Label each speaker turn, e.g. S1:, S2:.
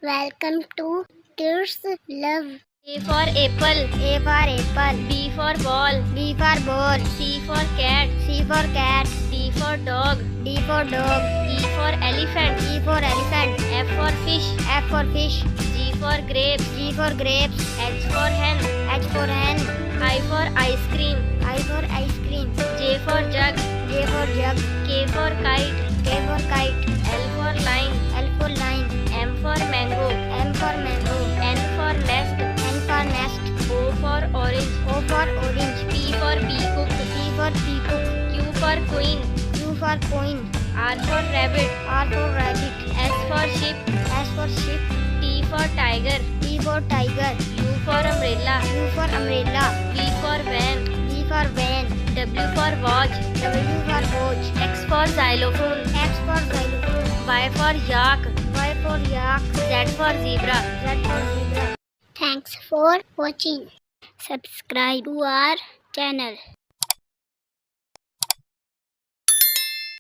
S1: Welcome to Kids Love.
S2: A for apple.
S1: A for apple.
S2: B for ball.
S1: B for ball.
S2: C for cat.
S1: C for cat.
S2: D for dog.
S1: D for dog.
S2: E for elephant.
S1: E for elephant.
S2: F for fish.
S1: F for fish.
S2: G for grape.
S1: G for grapes.
S2: H for hen.
S1: H for hen.
S2: I for ice cream.
S1: I for ice cream.
S2: J for jug.
S1: J for jug.
S2: K for kite.
S1: K for kite.
S2: L for line.
S1: L for line.
S2: M for mango.
S1: M for mango.
S2: N for nest.
S1: N for nest.
S2: O for orange.
S1: O for orange.
S2: P for peacock.
S1: P for peacock.
S2: Q for queen.
S1: Q for coin.
S2: R for rabbit.
S1: R for rabbit.
S2: S for sheep.
S1: S for sheep.
S2: T for tiger.
S1: T for tiger.
S2: U for umbrella.
S1: U for umbrella.
S2: V for van.
S1: V for van.
S2: W for watch.
S1: W for watch.
S2: X for xylophone.
S1: X for xylophone.
S2: Y for yak.
S1: Y for yak.
S2: Z for zebra.
S1: Z for zebra. Thanks for watching. Subscribe to our channel.